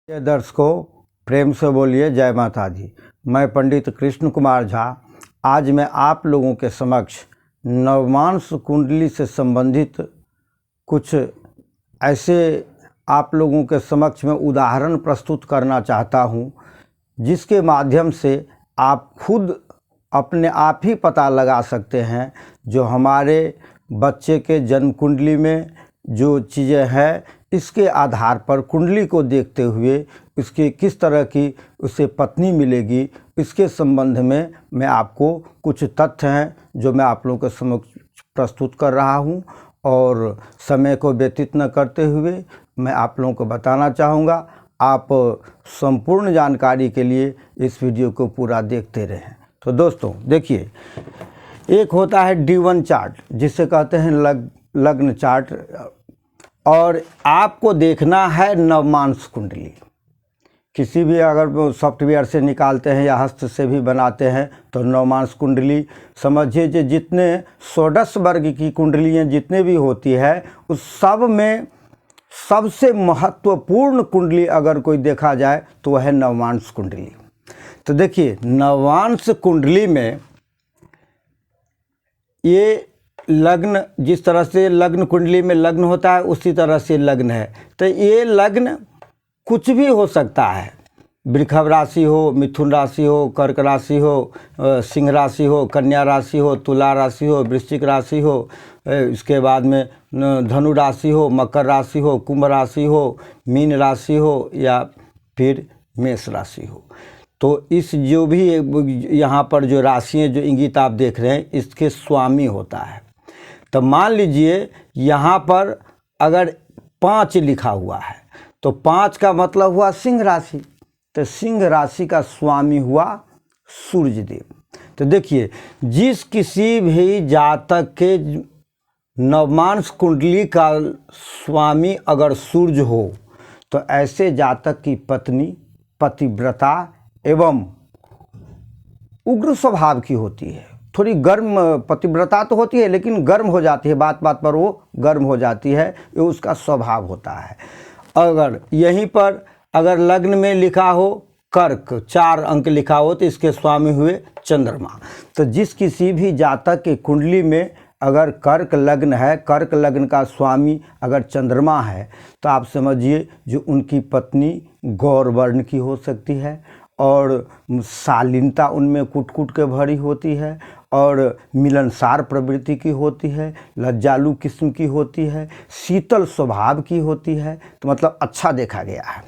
प्रिय दर्शकों, प्रेम से बोलिए जय माता दी। मैं पंडित कृष्ण कुमार झा आज मैं आप लोगों के समक्ष नवमांस कुंडली से संबंधित कुछ ऐसे आप लोगों के समक्ष में उदाहरण प्रस्तुत करना चाहता हूं, जिसके माध्यम से आप खुद अपने आप ही पता लगा सकते हैं जो हमारे बच्चे के जन्म कुंडली में जो चीज़ें हैं, इसके आधार पर कुंडली को देखते हुए उसकी किस तरह की उसे पत्नी मिलेगी, इसके संबंध में मैं आपको कुछ तथ्य हैं जो मैं आप लोगों के समक्ष प्रस्तुत कर रहा हूं। और समय को व्यतीत न करते हुए मैं आप लोगों को बताना चाहूँगा, आप संपूर्ण जानकारी के लिए इस वीडियो को पूरा देखते रहें। तो दोस्तों देखिए, एक होता है D1 चार्ट, जिसे कहते हैं लग्न चार्ट, और आपको देखना है नवमांस कुंडली। किसी भी अगर सॉफ्टवेयर से निकालते हैं या हस्त से भी बनाते हैं तो नवमांस कुंडली समझिए कि जितने षोडश वर्ग की कुंडलियाँ जितने भी होती है, उस सब में सबसे महत्वपूर्ण कुंडली अगर कोई देखा जाए तो वह है नवमांस कुंडली। तो देखिए, नवमांस कुंडली में ये लग्न, जिस तरह से लग्न कुंडली में लग्न होता है उसी तरह से लग्न है। तो ये लग्न कुछ भी हो सकता है, वृषभ राशि हो, मिथुन राशि हो, कर्क राशि हो, सिंह राशि हो, कन्या राशि हो, तुला राशि हो, वृश्चिक राशि हो, इसके बाद में धनु राशि हो, मकर राशि हो, कुंभ राशि हो, मीन राशि हो या फिर मेष राशि हो। तो इस जो भी यहाँ पर जो राशियाँ जो इंगित आप देख रहे हैं, इसके स्वामी होता है। तो मान लीजिए यहाँ पर अगर 5 लिखा हुआ है तो 5 का मतलब हुआ सिंह राशि, तो सिंह राशि का स्वामी हुआ सूर्य देव। तो देखिए, जिस किसी भी जातक के नवमांस कुंडली का स्वामी अगर सूर्य हो तो ऐसे जातक की पत्नी पतिव्रता एवं उग्र स्वभाव की होती है। थोड़ी गर्म पतिव्रता तो होती है, लेकिन गर्म हो जाती है, बात बात पर वो गर्म हो जाती है, ये उसका स्वभाव होता है। अगर यहीं पर अगर लग्न में लिखा हो कर्क, 4 अंक लिखा हो तो इसके स्वामी हुए चंद्रमा। तो जिस किसी भी जातक के कुंडली में अगर कर्क लग्न है, कर्क लग्न का स्वामी अगर चंद्रमा है, तो आप समझिए जो उनकी पत्नी गौर वर्ण की हो सकती है और शालीनता उनमें कुट कुट के भरी होती है और मिलनसार प्रवृत्ति की होती है, लज्जालु किस्म की होती है, शीतल स्वभाव की होती है। तो मतलब अच्छा देखा गया है।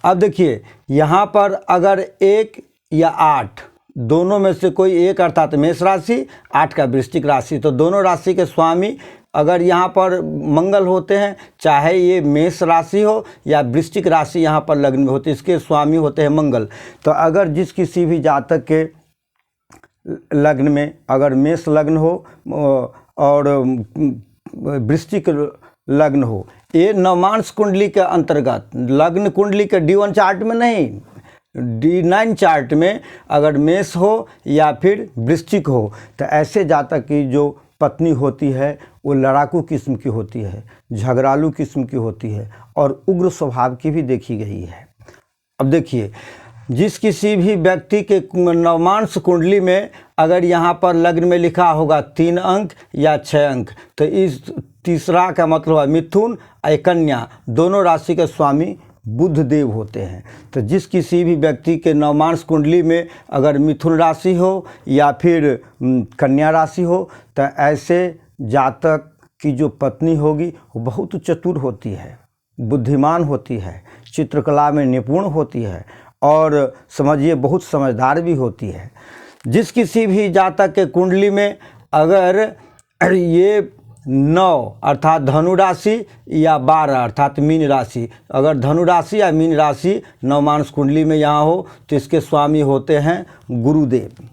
अब देखिए, यहाँ पर अगर 1 या 8 दोनों में से कोई एक, अर्थात मेष राशि, 8 का वृश्चिक राशि, तो दोनों राशि के स्वामी अगर यहाँ पर मंगल होते हैं, चाहे ये मेष राशि हो या वृश्चिक राशि यहाँ पर लग्न में होती है, इसके स्वामी होते हैं मंगल। तो अगर जिस किसी भी जातक के लग्न में अगर मेष लग्न हो और वृश्चिक लग्न हो, ये नवमांस कुंडली के अंतर्गत, लग्न कुंडली के D1 चार्ट में नहीं, D9 चार्ट में अगर मेष हो या फिर वृश्चिक हो, तो ऐसे जातक की जो पत्नी होती है वो लड़ाकू किस्म की होती है, झगड़ालू किस्म की होती है और उग्र स्वभाव की भी देखी गई है। अब देखिए, जिस किसी भी व्यक्ति के नवमांस कुंडली में अगर यहाँ पर लग्न में लिखा होगा 3 अंक या 6 अंक, तो इस तीसरा का मतलब है मिथुन और कन्या, दोनों राशि के स्वामी बुध देव होते हैं। तो जिस किसी भी व्यक्ति के नवमांस कुंडली में अगर मिथुन राशि हो या फिर कन्या राशि हो, तो ऐसे जातक की जो पत्नी होगी वो बहुत चतुर होती है, बुद्धिमान होती है, चित्रकला में निपुण होती है और समझिए बहुत समझदार भी होती है। जिस किसी भी जातक के कुंडली में अगर ये 9 अर्थात धनु राशि या 12 अर्थात मीन राशि, अगर धनु राशि या मीन राशि नवमांस कुंडली में यहाँ हो तो इसके स्वामी होते हैं गुरुदेव।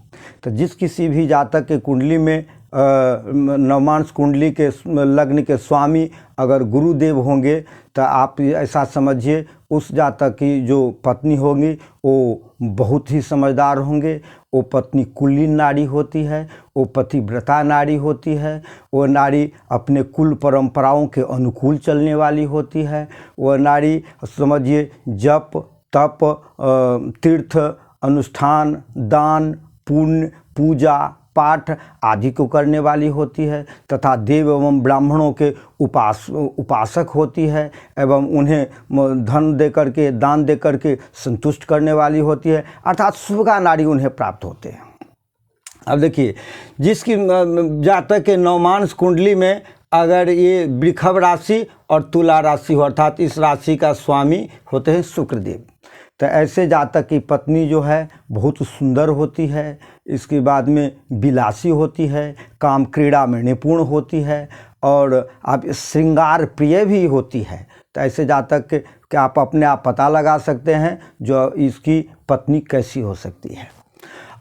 तो जिस किसी भी जातक के कुंडली में नवमांस कुंडली के लग्न के स्वामी अगर गुरुदेव होंगे, तो आप ऐसा समझिए उस जातक की जो पत्नी होगी वो बहुत ही समझदार होंगे, वो पत्नी कुलीन नारी होती है, वो पतिव्रता नारी होती है, वो नारी अपने कुल परंपराओं के अनुकूल चलने वाली होती है, वो नारी समझिए जप तप, तीर्थ, अनुष्ठान, दान, पुण्य, पूजा, पाठ आदि को करने वाली होती है तथा देव एवं ब्राह्मणों के उपासक होती है एवं उन्हें धन देकर के, दान देकर के संतुष्ट करने वाली होती है, अर्थात शुभगा नारी उन्हें प्राप्त होते हैं। अब देखिए, जिसकी जातक के नवमांश कुंडली में अगर ये वृषभ राशि और तुला राशि हो, अर्थात इस राशि का स्वामी होते हैं शुक्रदेव, तो ऐसे जातक की पत्नी जो है बहुत सुंदर होती है, इसके बाद में विलासी होती है, काम क्रीड़ा में निपुण होती है और आप श्रृंगार प्रिय भी होती है। तो ऐसे जातक के आप अपने आप पता लगा सकते हैं जो इसकी पत्नी कैसी हो सकती है।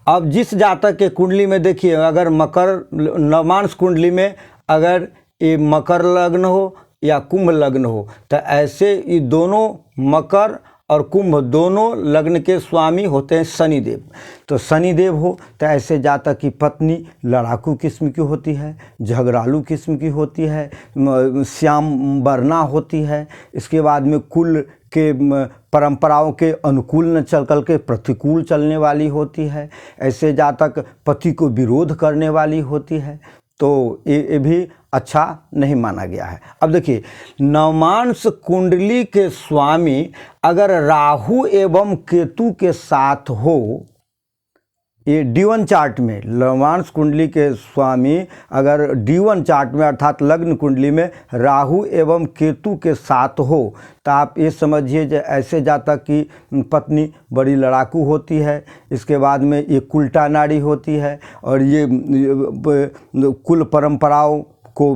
अब जिस जातक के कुंडली में देखिए, अगर मकर नवमांश कुंडली में अगर ये मकर लग्न हो या कुंभ लग्न हो, तो ऐसे ये दोनों मकर और कुंभ दोनों लग्न के स्वामी होते हैं शनिदेव। तो शनिदेव हो तो ऐसे जातक की पत्नी लड़ाकू किस्म की होती है, झगड़ालू किस्म की होती है, श्याम वर्णा होती है। इसके बाद में कुल के परंपराओं के अनुकूल न चल कर के प्रतिकूल चलने वाली होती है। ऐसे जातक पति को विरोध करने वाली होती है, तो ये भी अच्छा नहीं माना गया है। अब देखिए, नवमांश कुंडली के स्वामी अगर राहु एवं केतु के साथ हो, ये D1 चार्ट में नवमांश कुंडली के स्वामी अगर D1 चार्ट में अर्थात लग्न कुंडली में राहु एवं केतु के साथ हो, तो आप ये समझिए कि ऐसे जातक की पत्नी बड़ी लड़ाकू होती है। इसके बाद में ये कुलटा नारी होती है और ये कुल परंपराओं को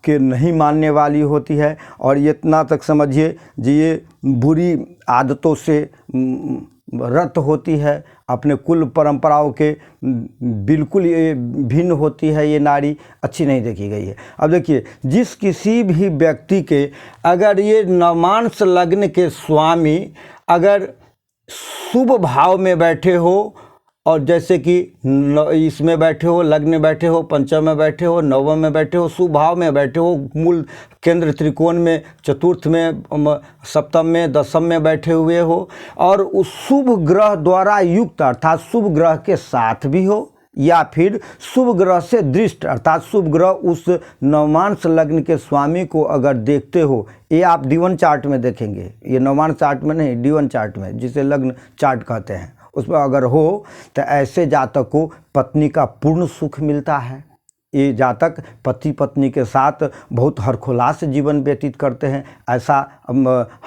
के नहीं मानने वाली होती है और ये इतना तक समझिए कि ये बुरी आदतों से रत होती है, अपने कुल परंपराओं के बिल्कुल ये भिन्न होती है। ये नारी अच्छी नहीं देखी गई है। अब देखिए, जिस किसी भी व्यक्ति के अगर ये नवमांश लग्न के स्वामी अगर शुभ भाव में बैठे हो, और जैसे कि इसमें बैठे हो, लग्न में बैठे हो, पंचम में बैठे हो, नवम में बैठे हो, शुभ भाव में बैठे हो, मूल केंद्र त्रिकोण में, चतुर्थ में, सप्तम में, दशम में बैठे हुए हो और उस शुभ ग्रह द्वारा युक्त अर्थात शुभ ग्रह के साथ भी हो या फिर शुभ ग्रह से दृष्ट अर्थात शुभ ग्रह उस नवमांश लग्न के स्वामी को अगर देखते हो, ये आप D1 चार्ट में देखेंगे, ये नवमांश चार्ट में नहीं, D1 चार्ट में जिसे लग्न चार्ट कहते हैं, उसमें अगर हो तो ऐसे जातक को पत्नी का पूर्ण सुख मिलता है। ये जातक पति पत्नी के साथ बहुत हर्षोल्लास से जीवन व्यतीत करते हैं, ऐसा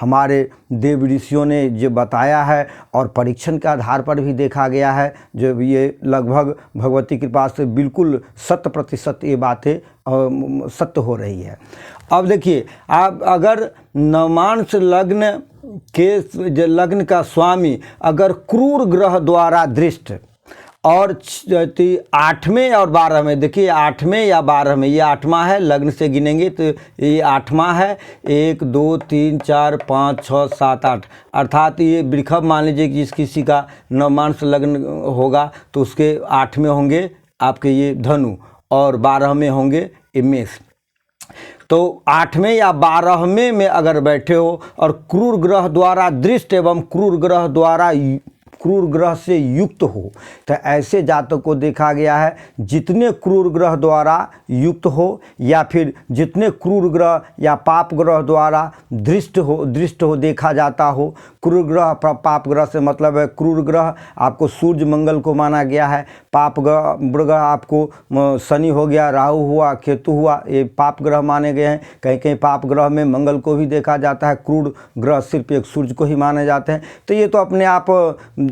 हमारे देव ऋषियों ने जो बताया है और परीक्षण के आधार पर भी देखा गया है, जो ये लगभग भगवती कृपा से बिल्कुल 100% ये बातें सत्य हो रही है। अब देखिए, आप अगर नवमांश लग्न के लग्न का स्वामी अगर क्रूर ग्रह द्वारा दृष्ट और 8वें और 12वें, देखिए 8वें या 12वें, ये 8वां है, लग्न से गिनेंगे तो ये 8वां है, 1 2 3 4 5 6 7 8, अर्थात ये वृषभ मान लीजिए कि जिस किसी का नवमांश लग्न होगा तो उसके 8वें होंगे आपके ये धनु और 12वें होंगे ये मेष। तो 8वें या 12वें में अगर बैठे हो और क्रूर ग्रह द्वारा दृष्ट एवं क्रूर ग्रह से युक्त हो, तो ऐसे जातक को देखा गया है जितने क्रूर ग्रह द्वारा युक्त हो या फिर जितने क्रूर ग्रह या पाप ग्रह द्वारा दृष्ट हो देखा जाता हो। क्रूर ग्रह पाप ग्रह से मतलब है क्रूर ग्रह आपको सूर्य मंगल को माना गया है, पाप ग्रह आपको शनि हो गया, राहु हुआ, केतु हुआ, ये पाप ग्रह माने गए हैं। कहीं कहीं पाप ग्रह में मंगल को भी देखा जाता है, क्रूर ग्रह सिर्फ एक सूर्य को ही माने जाते हैं। तो ये तो अपने आप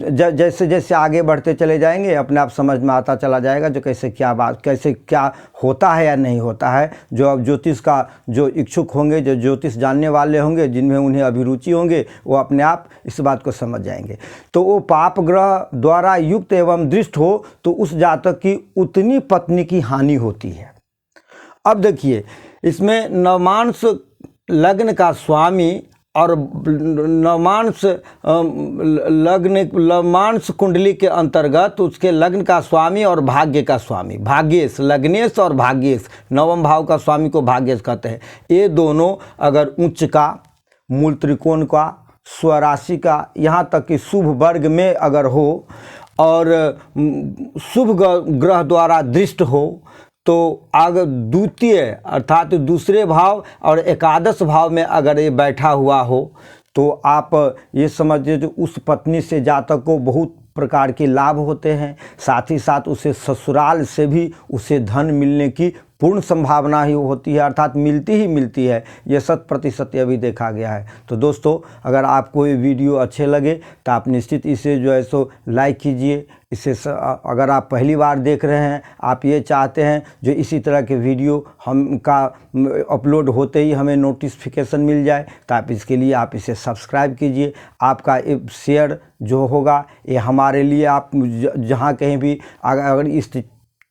जैसे जैसे आगे बढ़ते चले जाएंगे अपने आप समझ में आता चला जाएगा जो कैसे क्या होता है या नहीं होता है। जो अब ज्योतिष का जो इच्छुक होंगे, जो ज्योतिष जानने वाले होंगे, जिनमें उन्हें अभिरुचि होंगे, वो अपने आप इस बात को समझ जाएंगे। तो वो पाप ग्रह द्वारा युक्त एवं दृष्ट हो तो उस जातक की उतनी पत्नी की हानि होती है। अब देखिए, इसमें नवमांश लग्न का स्वामी और नवमांश कुंडली के अंतर्गत उसके लग्न का स्वामी और भाग्य का स्वामी, भाग्येश, लग्नेश और भाग्येश, नवम भाव का स्वामी को भाग्येश कहते हैं। ये दोनों अगर उच्च का, मूल त्रिकोण का स्वराशि का, यहाँ तक कि शुभ वर्ग में अगर हो और शुभ ग्रह द्वारा दृष्ट हो तो अगर द्वितीय अर्थात दूसरे भाव और एकादश भाव में अगर ये बैठा हुआ हो तो आप ये समझिए जो उस पत्नी से जातक को बहुत प्रकार के लाभ होते हैं, साथ ही साथ उसे ससुराल से भी उसे धन मिलने की पूर्ण संभावना ही होती है, अर्थात मिलती ही मिलती है। ये 100% अभी देखा गया है। तो दोस्तों, अगर आपको ये वीडियो अच्छे लगे तो आप निश्चित इसे जो है सो लाइक कीजिए। इसे अगर आप पहली बार देख रहे हैं, आप ये चाहते हैं जो इसी तरह के वीडियो हमका अपलोड होते ही हमें नोटिफिकेशन मिल जाए, तो आप इसके लिए आप इसे सब्सक्राइब कीजिए। आपका शेयर जो होगा ये हमारे लिए, आप जहाँ कहीं भी अगर इस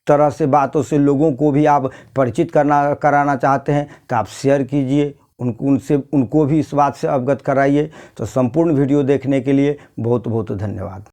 तरह से बातों से लोगों को भी आप परिचित कराना चाहते हैं तो आप शेयर कीजिए, उनको भी इस बात से अवगत कराइए। तो संपूर्ण वीडियो देखने के लिए बहुत बहुत धन्यवाद।